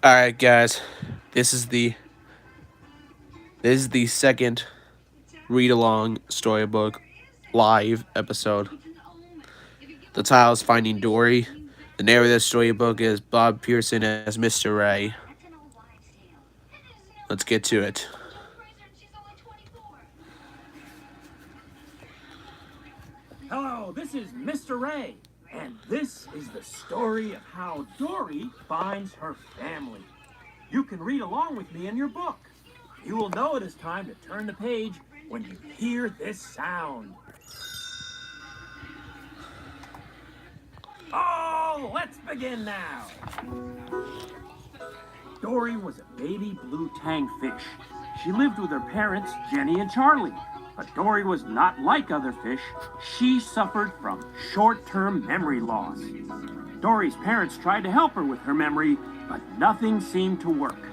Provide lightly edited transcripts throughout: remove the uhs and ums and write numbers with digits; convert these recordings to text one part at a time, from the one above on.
All right, guys. This is the this is the second read along storybook live episode. The title is Finding Dory. The narrator of this storybook is Bob Pearson as Mr. Ray. Let's get to it. Hello, this is Mr. Ray, and this is the story of how Dory finds her family. You can read along with me in your book. You will know it is time to turn the page when you hear this sound. Oh, let's begin now. Dory was a baby blue tang fish. She lived with her parents, Jenny and Charlie. But Dory was not like other fish. She suffered from short-term memory loss. Dory's parents tried to help her with her memory, but nothing seemed to work.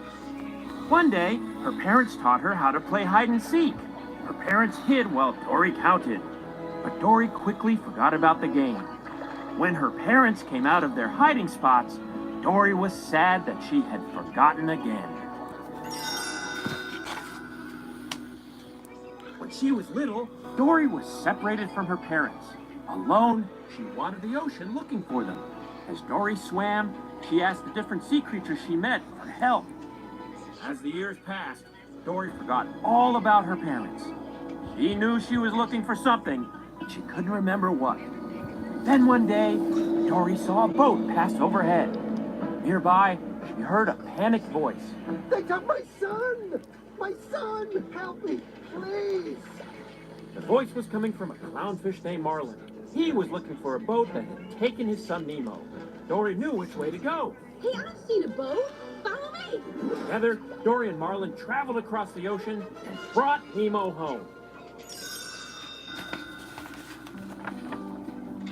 One day, her parents taught her how to play hide and seek. Her parents hid while Dory counted, but Dory quickly forgot about the game. When her parents came out of their hiding spots, Dory was sad that she had forgotten again. When she was little, Dory was separated from her parents. Alone, she wandered the ocean looking for them. As Dory swam, she asked the different sea creatures she met for help. As the years passed, Dory forgot all about her parents. She knew she was looking for something, but she couldn't remember what. Then one day, Dory saw a boat pass overhead. Nearby, she heard a panicked voice. They got my son! My son! Help me, please! The voice was coming from a clownfish named Marlin. He was looking for a boat that had taken his son Nemo. Dory knew which way to go. Hey, I've seen a boat. Follow me. Together, Dory and Marlin traveled across the ocean and brought Nemo home.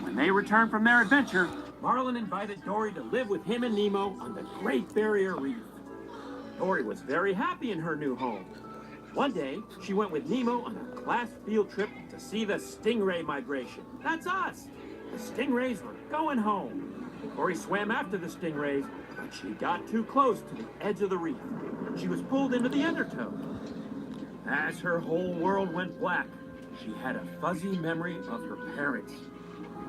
When they returned from their adventure, Marlin invited Dory to live with him and Nemo on the Great Barrier Reef. Dory was very happy in her new home. One day, she went with Nemo on a class field trip to see the stingray migration. That's us! The stingrays were going home. Dory swam after the stingrays, but she got too close to the edge of the reef. She was pulled into the undertow. As her whole world went black, she had a fuzzy memory of her parents.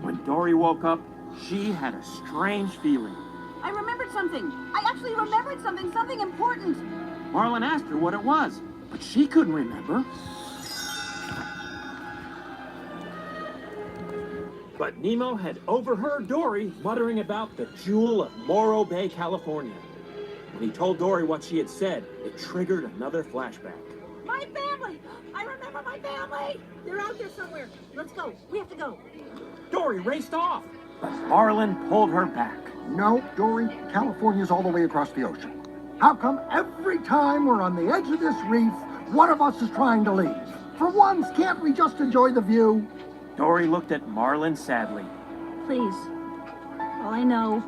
When Dory woke up, she had a strange feeling. I remembered something. I actually remembered something important. Marlin asked her what it was, but she couldn't remember. But Nemo had overheard Dory muttering about the jewel of Morro Bay, California. When he told Dory what she had said, it triggered another flashback. My family! I remember my family! They're out there somewhere. Let's go. We have to go. Dory raced off, but Marlin pulled her back. No, Dory, California's all the way across the ocean. How come every time we're on the edge of this reef, one of us is trying to leave? For once, can't we just enjoy the view? Dory looked at Marlin sadly. Please. All I know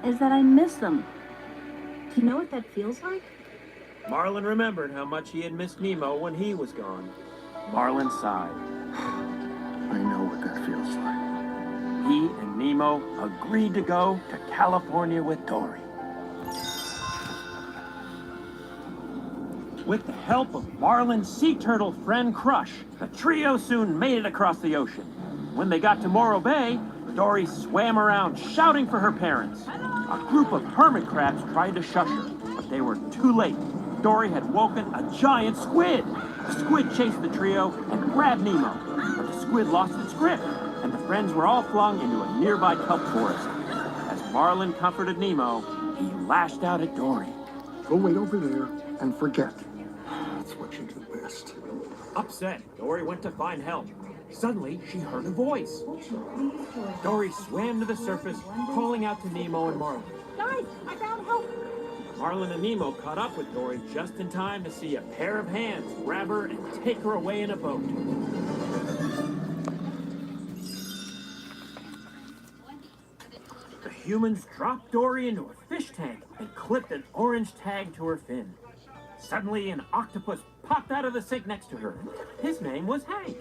is that I miss them. Do you know what that feels like? Marlin remembered how much he had missed Nemo when he was gone. Marlin sighed. I know what that feels like. He and Nemo agreed to go to California with Dory. With the help of Marlin's sea turtle friend Crush, the trio soon made it across the ocean. When they got to Morro Bay, Dory swam around shouting for her parents. A group of hermit crabs tried to shush her, but they were too late. Dory had woken a giant squid. The squid chased the trio and grabbed Nemo, but the squid lost its grip, and the friends were all flung into a nearby kelp forest. As Marlin comforted Nemo, he lashed out at Dory. Go wait over there and forget. That's what you do best. Upset, Dory went to find help. Suddenly, she heard a voice. Dory swam to the surface, calling out to Nemo and Marlin. Guys, I found help. Marlin and Nemo caught up with Dory just in time to see a pair of hands grab her and take her away in a boat. The humans dropped Dory into a fish tank and clipped an orange tag to her fin. Suddenly, an octopus popped out of the sink next to her. His name was Hank.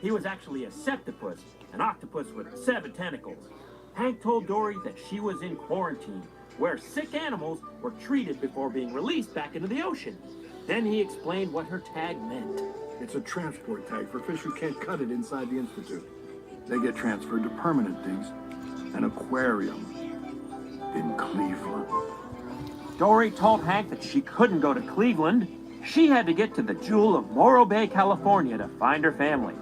He was actually a septopus, an octopus with 7 tentacles. Hank told Dory that she was in quarantine, where sick animals were treated before being released back into the ocean. Then he explained what her tag meant. It's a transport tag for fish who can't cut it inside the Institute. They get transferred to permanent digs, an aquarium in Cleveland. Dory told Hank that she couldn't go to Cleveland. She had to get to the Jewel of Morro Bay, California to find her family.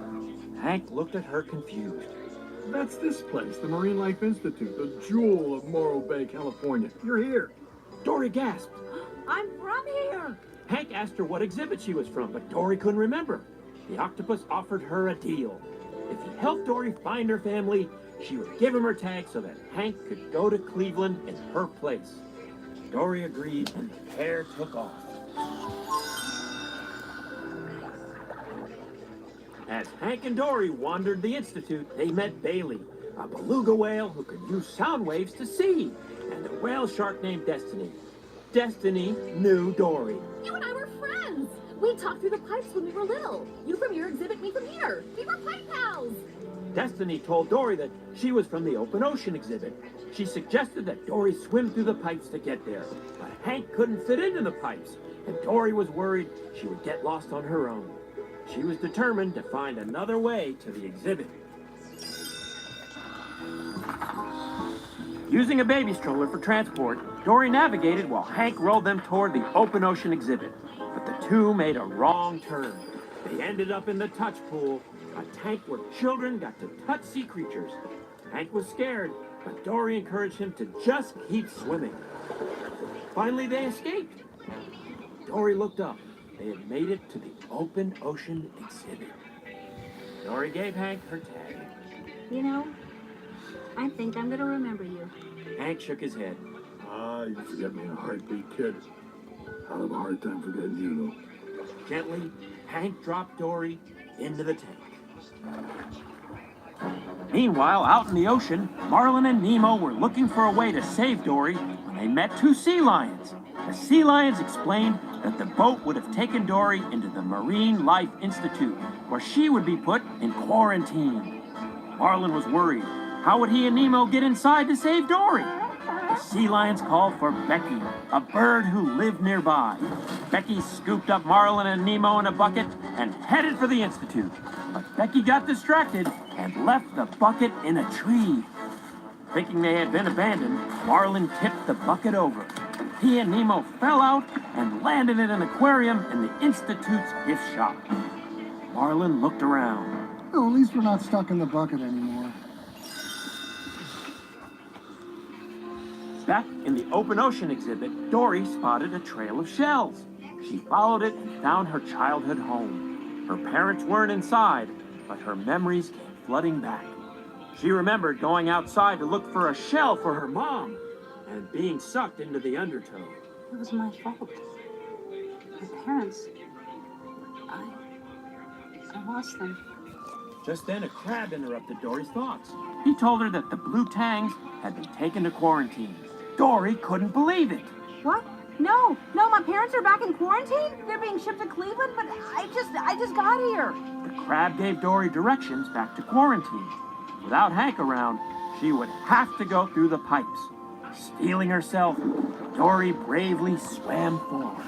Hank looked at her confused. That's this place, the Marine Life Institute, the jewel of Morro Bay, California. You're here. Dory gasped. I'm from here. Hank asked her what exhibit she was from, but Dory couldn't remember. The octopus offered her a deal. If he helped Dory find her family, she would give him her tag so that Hank could go to Cleveland in her place. Dory agreed, and the pair took off. As Hank and Dory wandered the Institute, they met Bailey, a beluga whale who could use sound waves to see, and a whale shark named Destiny. Destiny knew Dory. You and I were friends. We talked through the pipes when we were little. You from your exhibit, me from here. We were pipe pals. Destiny told Dory that she was from the open ocean exhibit. She suggested that Dory swim through the pipes to get there, but Hank couldn't fit into the pipes, and Dory was worried she would get lost on her own. She was determined to find another way to the exhibit. Using a baby stroller for transport, Dory navigated while Hank rolled them toward the open ocean exhibit. But the two made a wrong turn. They ended up in the touch pool, a tank where children got to touch sea creatures. Hank was scared, but Dory encouraged him to just keep swimming. Finally, they escaped. Dory looked up. They had made it to the open ocean exhibit. Dory gave Hank her tag. You know, I think I'm gonna remember you. Hank shook his head. You forget me in a heartbeat, kid. I'll have a hard time forgetting you, though. Gently, Hank dropped Dory into the tank. Meanwhile, out in the ocean, Marlin and Nemo were looking for a way to save Dory when they met two sea lions. The sea lions explained that the boat would have taken Dory into the Marine Life Institute, where she would be put in quarantine. Marlin was worried. How would he and Nemo get inside to save Dory? The sea lions called for Becky, a bird who lived nearby. Becky scooped up Marlin and Nemo in a bucket and headed for the Institute. But Becky got distracted and left the bucket in a tree. Thinking they had been abandoned, Marlin tipped the bucket over. He and Nemo fell out and landed in an aquarium in the Institute's gift shop. Marlin looked around. Oh, at least we're not stuck in the bucket anymore. Back in the open ocean exhibit, Dory spotted a trail of shells. She followed it and found her childhood home. Her parents weren't inside, but her memories came flooding back. She remembered going outside to look for a shell for her mom and being sucked into the undertow. It was my fault. My parents. I lost them. Just then, a crab interrupted Dory's thoughts. He told her that the blue tangs had been taken to quarantine. Dory couldn't believe it. What? No, my parents are back in quarantine? They're being shipped to Cleveland, but I just got here. The crab gave Dory directions back to quarantine. Without Hank around, she would have to go through the pipes. Steeling herself, Dory bravely swam forward.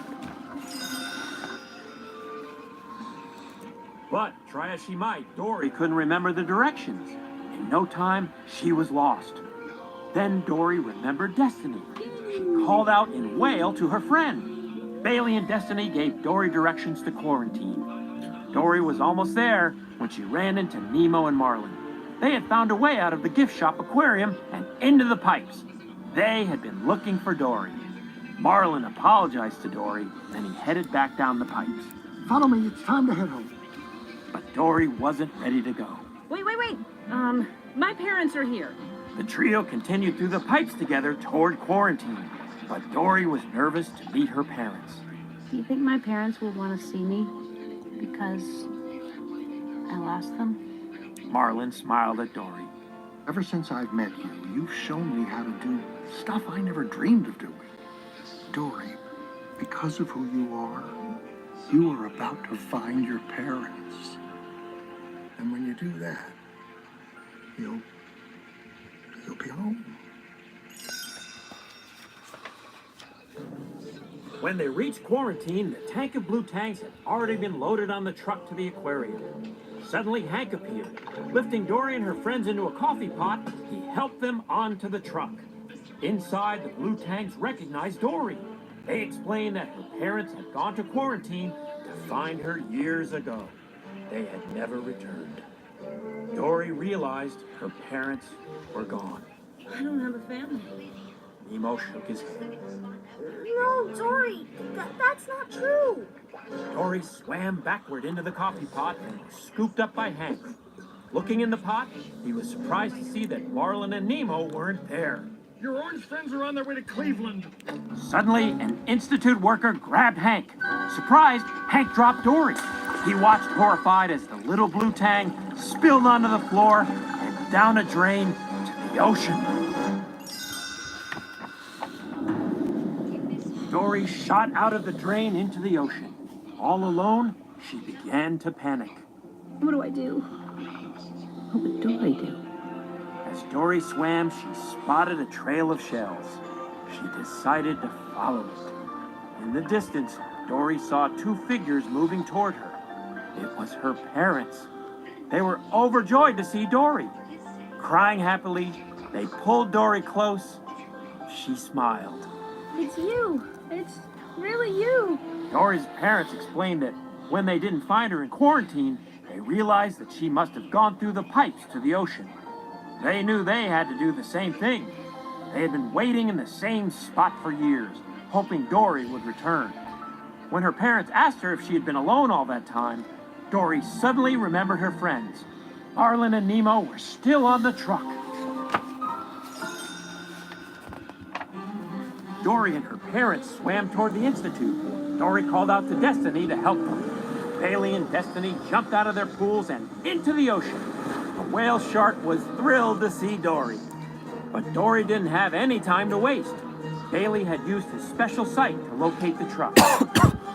But, try as she might, Dory couldn't remember the directions. In no time, she was lost. Then Dory remembered Destiny. She called out in wail to her friend. Bailey and Destiny gave Dory directions to quarantine. Dory was almost there when she ran into Nemo and Marlin. They had found a way out of the gift shop aquarium and into the pipes. They had been looking for Dory. Marlin apologized to Dory, then he headed back down the pipes. Follow me, it's time to head home. But Dory wasn't ready to go. Wait. My parents are here. The trio continued through the pipes together toward quarantine, but Dory was nervous to meet her parents. Do you think my parents will want to see me because I lost them? Marlin smiled at Dory. Ever since I've met you, you've shown me how to do stuff I never dreamed of doing. Dory, because of who you are about to find your parents. And when you do that, you'll be home. When they reached quarantine, the tank of blue tanks had already been loaded on the truck to the aquarium. Suddenly, Hank appeared. Lifting Dory and her friends into a coffee pot, he helped them onto the truck. Inside, the blue tanks recognized Dory. They explained that her parents had gone to quarantine to find her years ago. They had never returned. Dory realized her parents were gone. I don't have a family. Nemo shook his head. No, Dory, that's not true. Dory swam backward into the coffee pot and was scooped up by Hank. Looking in the pot, he was surprised to see that Marlin and Nemo weren't there. Your orange friends are on their way to Cleveland. Suddenly, an Institute worker grabbed Hank. Surprised, Hank dropped Dory. He watched horrified as the little blue tang spilled onto the floor and down a drain to the ocean. Dory shot out of the drain into the ocean. All alone, she began to panic. What do I do? What would Dory do? As Dory swam, she spotted a trail of shells. She decided to follow it. In the distance, Dory saw two figures moving toward her. It was her parents. They were overjoyed to see Dory. Crying happily, they pulled Dory close. She smiled. It's you. It's really you. Dory's parents explained that when they didn't find her in quarantine, they realized that she must have gone through the pipes to the ocean. They knew they had to do the same thing. They had been waiting in the same spot for years, hoping Dory would return. When her parents asked her if she had been alone all that time, Dory suddenly remembered her friends. Marlin and Nemo were still on the truck. Dory and her parents swam toward the Institute. Dory called out to Destiny to help them. Bailey and Destiny jumped out of their pools and into the ocean. The whale shark was thrilled to see Dory. But Dory didn't have any time to waste. Bailey had used his special sight to locate the truck.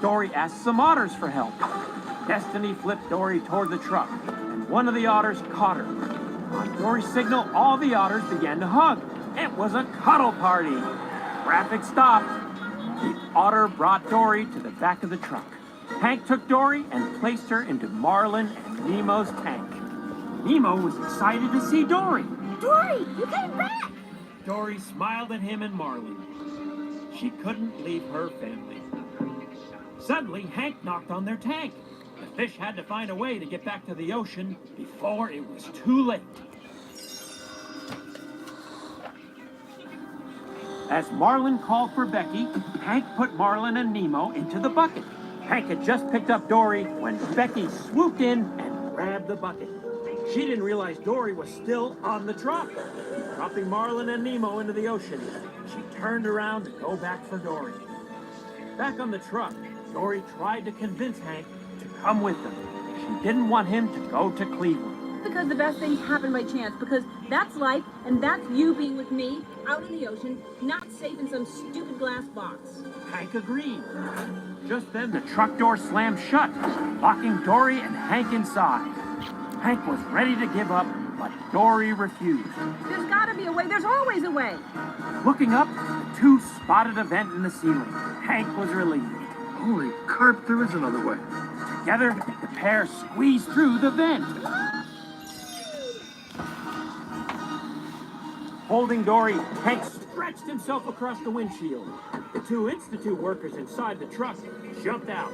Dory asked some otters for help. Destiny flipped Dory toward the truck, and one of the otters caught her. On Dory's signal, all the otters began to hug. It was a cuddle party. Traffic stopped. The otter brought Dory to the back of the truck. Hank took Dory and placed her into Marlin and Nemo's tank. Nemo was excited to see Dory. Dory, you came back. Dory smiled at him and Marlin. She couldn't leave her family. Suddenly, Hank knocked on their tank. The fish had to find a way to get back to the ocean before it was too late. As Marlin called for Becky, Hank put Marlin and Nemo into the bucket. Hank had just picked up Dory when Becky swooped in and grabbed the bucket. She didn't realize Dory was still on the truck. Dropping Marlin and Nemo into the ocean, she turned around to go back for Dory. Back on the truck, Dory tried to convince Hank to come with them. She didn't want him to go to Cleveland. Because the best things happen by chance. Because that's life, and that's you being with me out in the ocean, not safe in some stupid glass box. Hank agreed. Just then, the truck door slammed shut, locking Dory and Hank inside. Hank was ready to give up, but Dory refused. There's gotta be a way. There's always a way. Looking up, the two spotted a vent in the ceiling. Hank was relieved. Holy carp, there is another way. Together, the pair squeezed through the vent. Holding Dory, Hank stretched himself across the windshield. The two Institute workers inside the truck jumped out.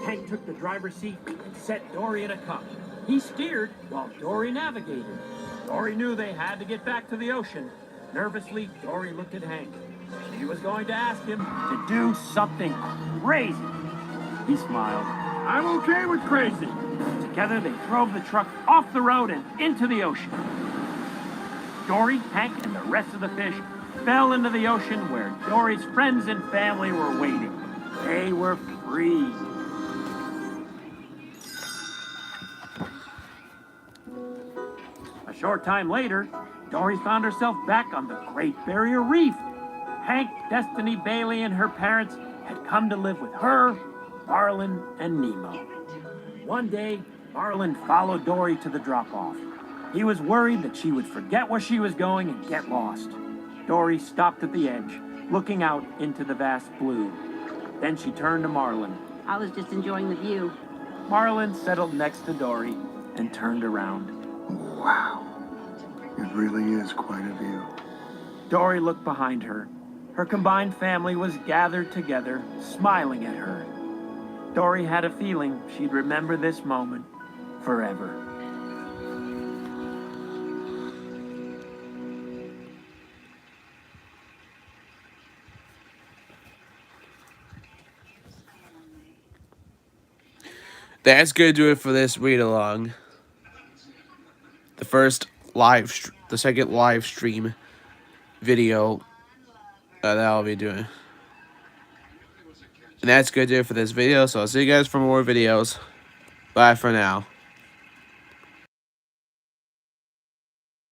Hank took the driver's seat and set Dory in a cup. He steered while Dory navigated. Dory knew they had to get back to the ocean. Nervously, Dory looked at Hank. She was going to ask him to do something crazy. He smiled. I'm okay with crazy. Together, they drove the truck off the road and into the ocean. Dory, Hank, and the rest of the fish fell into the ocean where Dory's friends and family were waiting. They were free. A short time later, Dory found herself back on the Great Barrier Reef. Hank, Destiny, Bailey, and her parents had come to live with her, Marlin, and Nemo. One day, Marlin followed Dory to the drop-off. He was worried that she would forget where she was going and get lost. Dory stopped at the edge, looking out into the vast blue. Then she turned to Marlin. I was just enjoying the view. Marlin settled next to Dory and turned around. Wow. It really is quite a view. Dory looked behind her. Her combined family was gathered together, smiling at her. Dory had a feeling she'd remember this moment forever. That's going to do it for this read along. The second live stream video that I'll be doing. And that's going to do it for this video. So I'll see you guys for more videos. Bye for now.